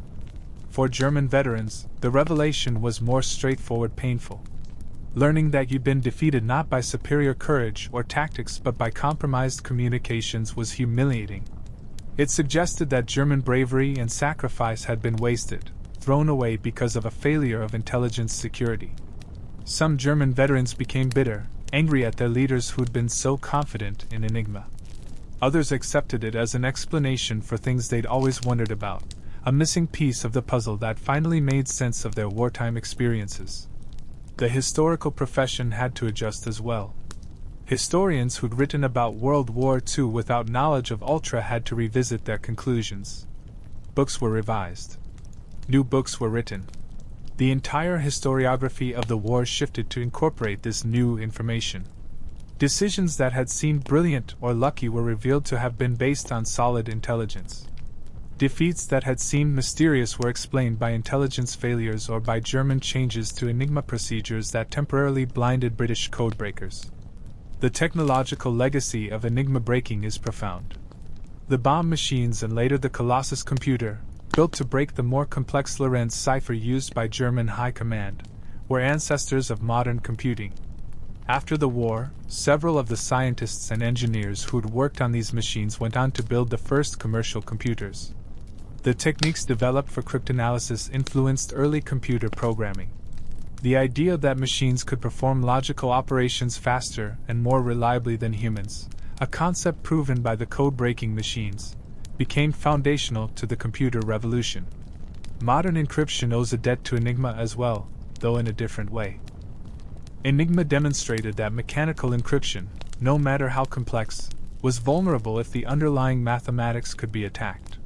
For German veterans, the revelation was more straightforward painful. Learning that you'd been defeated not by superior courage or tactics but by compromised communications was humiliating. It suggested that German bravery and sacrifice had been wasted, thrown away because of a failure of intelligence security. Some German veterans became bitter, angry at their leaders who'd been so confident in Enigma. Others accepted it as an explanation for things they'd always wondered about, a missing piece of the puzzle that finally made sense of their wartime experiences. The historical profession had to adjust as well. Historians who'd written about World War II without knowledge of Ultra had to revisit their conclusions. Books were revised. New books were written. The entire historiography of the war shifted to incorporate this new information. Decisions that had seemed brilliant or lucky were revealed to have been based on solid intelligence. Defeats that had seemed mysterious were explained by intelligence failures or by German changes to Enigma procedures that temporarily blinded British codebreakers. The technological legacy of Enigma breaking is profound. The Bombe machines and later the Colossus computer, built to break the more complex Lorentz cipher used by German High Command, were ancestors of modern computing. After the war, several of the scientists and engineers who'd worked on these machines went on to build the first commercial computers. The techniques developed for cryptanalysis influenced early computer programming. The idea that machines could perform logical operations faster and more reliably than humans, a concept proven by the code-breaking machines, became foundational to the computer revolution. Modern encryption owes a debt to Enigma as well, though in a different way. Enigma demonstrated that mechanical encryption, no matter how complex, was vulnerable if the underlying mathematics could be attacked.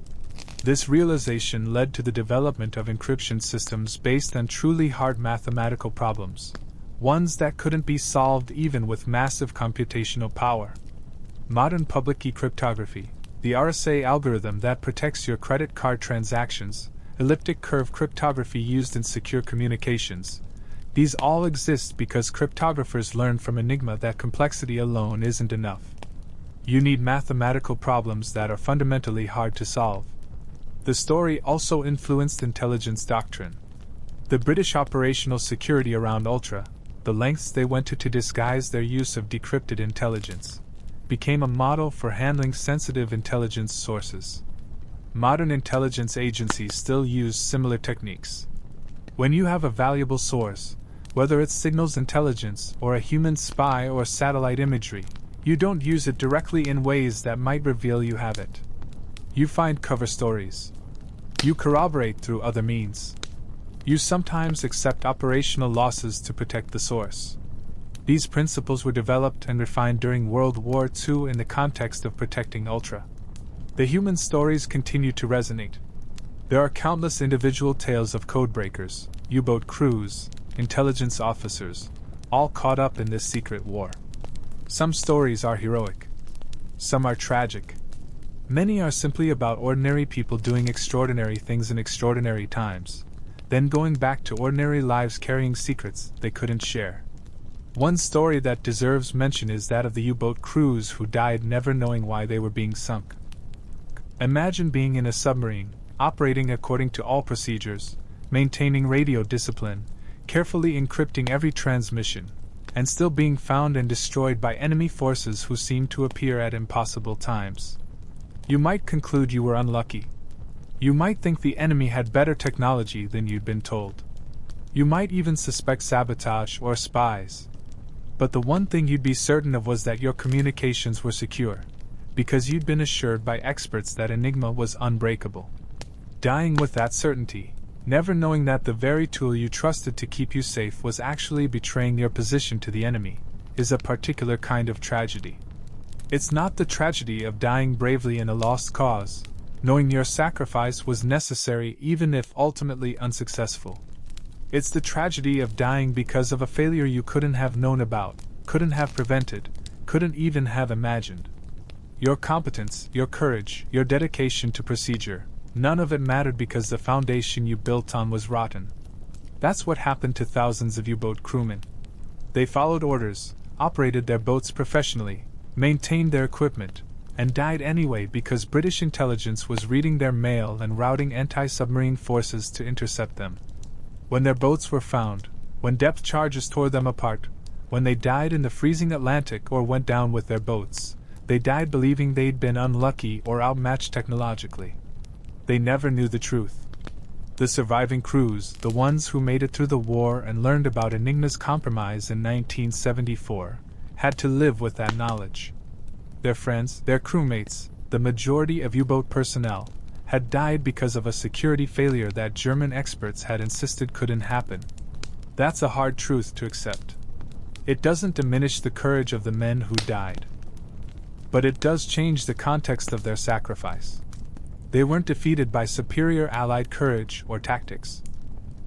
This realization led to the development of encryption systems based on truly hard mathematical problems, ones that couldn't be solved even with massive computational power. Modern public key cryptography, the RSA algorithm that protects your credit card transactions, elliptic curve cryptography used in secure communications, these all exist because cryptographers learned from Enigma that complexity alone isn't enough. You need mathematical problems that are fundamentally hard to solve. The story also influenced intelligence doctrine. The British operational security around Ultra, the lengths they went to disguise their use of decrypted intelligence, became a model for handling sensitive intelligence sources. Modern intelligence agencies still use similar techniques. When you have a valuable source, whether it's signals intelligence or a human spy or satellite imagery, you don't use it directly in ways that might reveal you have it. You find cover stories. You corroborate through other means. You sometimes accept operational losses to protect the source. These principles were developed and refined during World War II in the context of protecting Ultra. The human stories continue to resonate. There are countless individual tales of codebreakers, U-boat crews, intelligence officers, all caught up in this secret war. Some stories are heroic. Some are tragic. Many are simply about ordinary people doing extraordinary things in extraordinary times, then going back to ordinary lives carrying secrets they couldn't share. One story that deserves mention is that of the U-boat crews who died never knowing why they were being sunk. Imagine being in a submarine, operating according to all procedures, maintaining radio discipline, carefully encrypting every transmission, and still being found and destroyed by enemy forces who seemed to appear at impossible times. You might conclude you were unlucky. You might think the enemy had better technology than you'd been told. You might even suspect sabotage or spies. But the one thing you'd be certain of was that your communications were secure, because you'd been assured by experts that Enigma was unbreakable. Dying with that certainty, never knowing that the very tool you trusted to keep you safe was actually betraying your position to the enemy, is a particular kind of tragedy. It's not the tragedy of dying bravely in a lost cause, knowing your sacrifice was necessary even if ultimately unsuccessful. It's the tragedy of dying because of a failure you couldn't have known about, couldn't have prevented, couldn't even have imagined. Your competence, your courage, your dedication to procedure, none of it mattered because the foundation you built on was rotten. That's what happened to thousands of U-boat crewmen. They followed orders, operated their boats professionally, maintained their equipment, and died anyway because British intelligence was reading their mail and routing anti-submarine forces to intercept them. When their boats were found, when depth charges tore them apart, when they died in the freezing Atlantic or went down with their boats, they died believing they'd been unlucky or outmatched technologically. They never knew the truth. The surviving crews, the ones who made it through the war and learned about Enigma's compromise in 1974, had to live with that knowledge. Their friends, their crewmates, the majority of U-boat personnel, had died because of a security failure that German experts had insisted couldn't happen. That's a hard truth to accept. It doesn't diminish the courage of the men who died. But it does change the context of their sacrifice. They weren't defeated by superior Allied courage or tactics.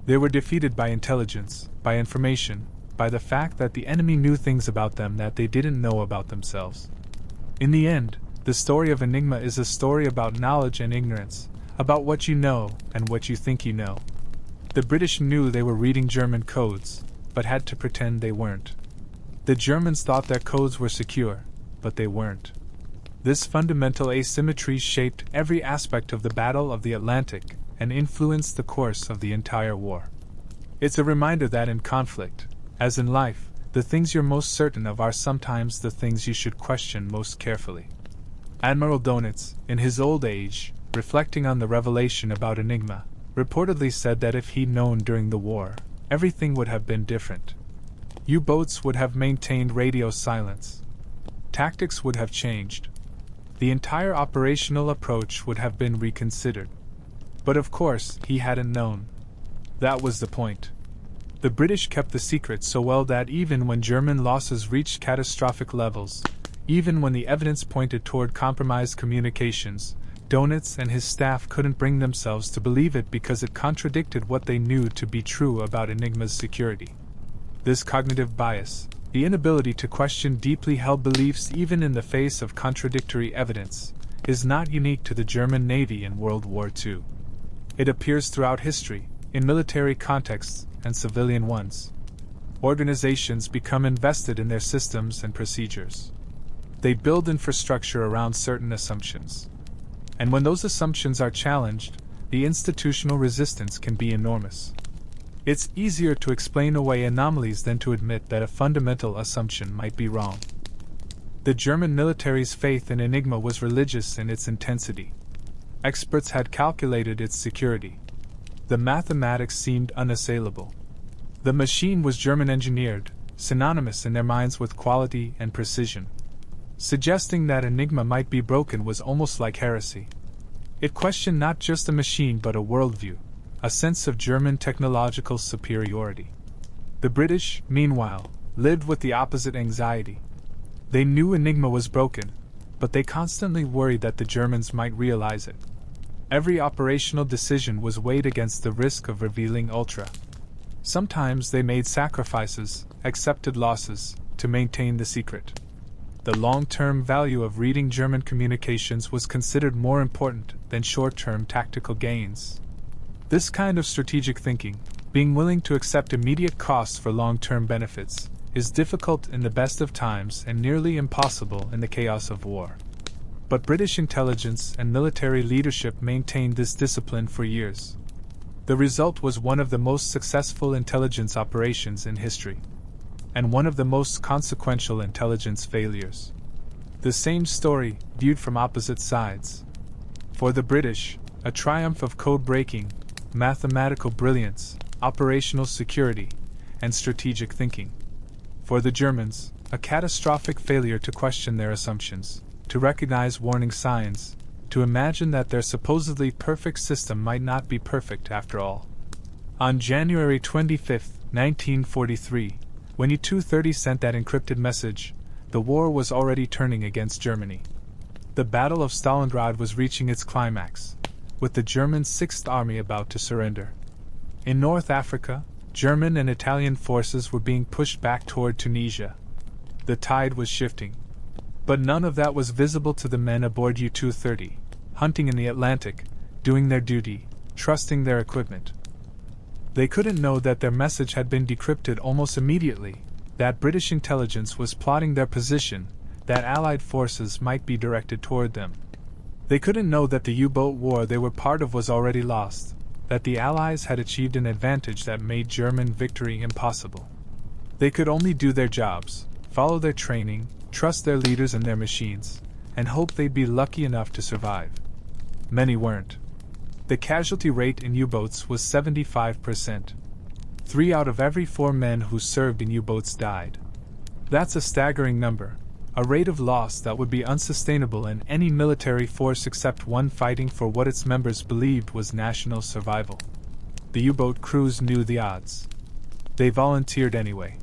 They were defeated by intelligence, by information, by the fact that the enemy knew things about them that they didn't know about themselves. In the end, the story of Enigma is a story about knowledge and ignorance, about what you know and what you think you know. The British knew they were reading German codes, but had to pretend they weren't. The Germans thought their codes were secure, but they weren't. This fundamental asymmetry shaped every aspect of the Battle of the Atlantic and influenced the course of the entire war. It's a reminder that in conflict, as in life, the things you're most certain of are sometimes the things you should question most carefully. Admiral Donitz, in his old age, reflecting on the revelation about Enigma, reportedly said that if he'd known during the war, everything would have been different. U-boats would have maintained radio silence. Tactics would have changed. The entire operational approach would have been reconsidered. But of course, he hadn't known. That was the point. The British kept the secret so well that even when German losses reached catastrophic levels, even when the evidence pointed toward compromised communications, Donitz and his staff couldn't bring themselves to believe it because it contradicted what they knew to be true about Enigma's security. This cognitive bias, the inability to question deeply held beliefs even in the face of contradictory evidence, is not unique to the German Navy in World War II. It appears throughout history, in military contexts and civilian ones. Organizations become invested in their systems and procedures. They build infrastructure around certain assumptions. And when those assumptions are challenged, the institutional resistance can be enormous. It's easier to explain away anomalies than to admit that a fundamental assumption might be wrong. The German military's faith in Enigma was religious in its intensity. Experts had calculated its security. The mathematics seemed unassailable. The machine was German-engineered, synonymous in their minds with quality and precision. Suggesting that Enigma might be broken was almost like heresy. It questioned not just a machine but a worldview, a sense of German technological superiority. The British, meanwhile, lived with the opposite anxiety. They knew Enigma was broken, but they constantly worried that the Germans might realize it. Every operational decision was weighed against the risk of revealing Ultra. Sometimes they made sacrifices, accepted losses, to maintain the secret. The long-term value of reading German communications was considered more important than short-term tactical gains. This kind of strategic thinking, being willing to accept immediate costs for long-term benefits, is difficult in the best of times and nearly impossible in the chaos of war. But British intelligence and military leadership maintained this discipline for years. The result was one of the most successful intelligence operations in history, and one of the most consequential intelligence failures. The same story, viewed from opposite sides. For the British, a triumph of code-breaking, mathematical brilliance, operational security, and strategic thinking. For the Germans, a catastrophic failure to question their assumptions, to recognize warning signs, to imagine that their supposedly perfect system might not be perfect after all. On January 25, 1943, when U-230 sent that encrypted message, the war was already turning against Germany. The Battle of Stalingrad was reaching its climax, with the German Sixth Army about to surrender. In North Africa, German and Italian forces were being pushed back toward Tunisia. The tide was shifting. But none of that was visible to the men aboard U-230, hunting in the Atlantic, doing their duty, trusting their equipment. They couldn't know that their message had been decrypted almost immediately, that British intelligence was plotting their position, that Allied forces might be directed toward them. They couldn't know that the U-boat war they were part of was already lost, that the Allies had achieved an advantage that made German victory impossible. They could only do their jobs, follow their training, trust their leaders and their machines, and hope they'd be lucky enough to survive. Many weren't. The casualty rate in U-boats was 75%. 3 out of every 4 men who served in U-boats died. That's a staggering number, a rate of loss that would be unsustainable in any military force except one fighting for what its members believed was national survival. The U-boat crews knew the odds. They volunteered anyway.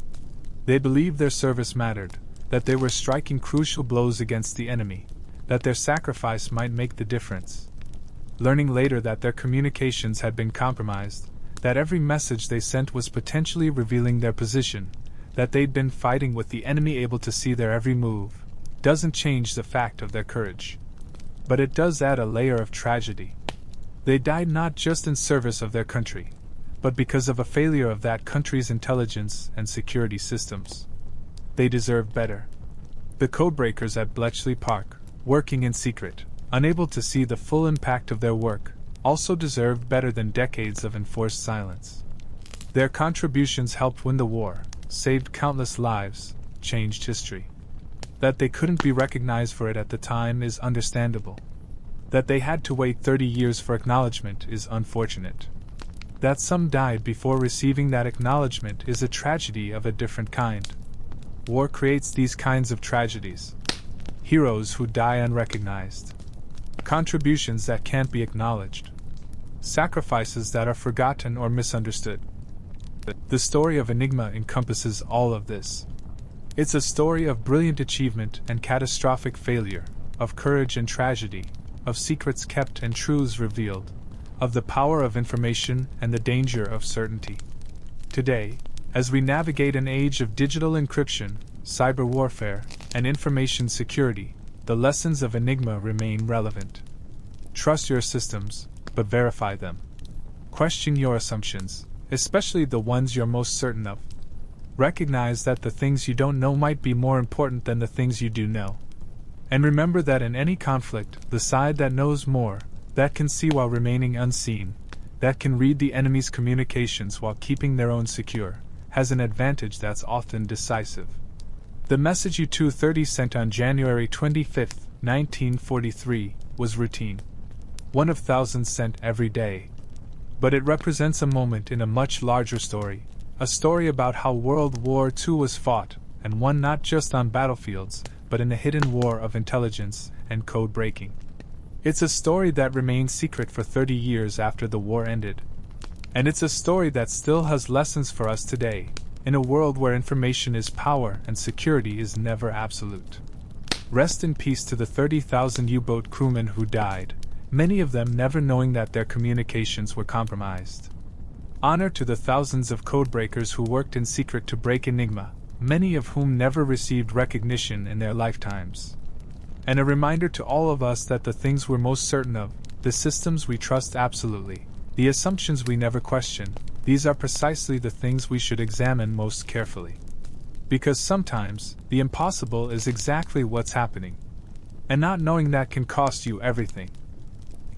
They believed their service mattered, that they were striking crucial blows against the enemy, that their sacrifice might make the difference. Learning later that their communications had been compromised, that every message they sent was potentially revealing their position, that they'd been fighting with the enemy able to see their every move, doesn't change the fact of their courage. But it does add a layer of tragedy. They died not just in service of their country, but because of a failure of that country's intelligence and security systems. They deserve better. The codebreakers at Bletchley Park, working in secret, unable to see the full impact of their work, also deserved better than decades of enforced silence. Their contributions helped win the war, saved countless lives, changed history. That they couldn't be recognized for it at the time is understandable. That they had to wait 30 years for acknowledgement is unfortunate. That some died before receiving that acknowledgement is a tragedy of a different kind. War creates these kinds of tragedies. Heroes who die unrecognized. Contributions that can't be acknowledged. Sacrifices that are forgotten or misunderstood. The story of Enigma encompasses all of this. It's a story of brilliant achievement and catastrophic failure, of courage and tragedy, of secrets kept and truths revealed, of the power of information and the danger of certainty. Today, as we navigate an age of digital encryption, cyber warfare, and information security, the lessons of Enigma remain relevant. Trust your systems, but verify them. Question your assumptions, especially the ones you're most certain of. Recognize that the things you don't know might be more important than the things you do know. And remember that in any conflict, the side that knows more, that can see while remaining unseen, that can read the enemy's communications while keeping their own secure, has an advantage that's often decisive. The message U-230 sent on January 25, 1943, was routine. One of thousands sent every day. But it represents a moment in a much larger story, a story about how World War II was fought, and won not just on battlefields, but in a hidden war of intelligence and code breaking. It's a story that remained secret for 30 years after the war ended. And it's a story that still has lessons for us today, in a world where information is power and security is never absolute. Rest in peace to the 30,000 U-boat crewmen who died, many of them never knowing that their communications were compromised. Honor to the thousands of codebreakers who worked in secret to break Enigma, many of whom never received recognition in their lifetimes. And a reminder to all of us that the things we're most certain of, the systems we trust absolutely, the assumptions we never question, these are precisely the things we should examine most carefully. Because sometimes, the impossible is exactly what's happening. And not knowing that can cost you everything.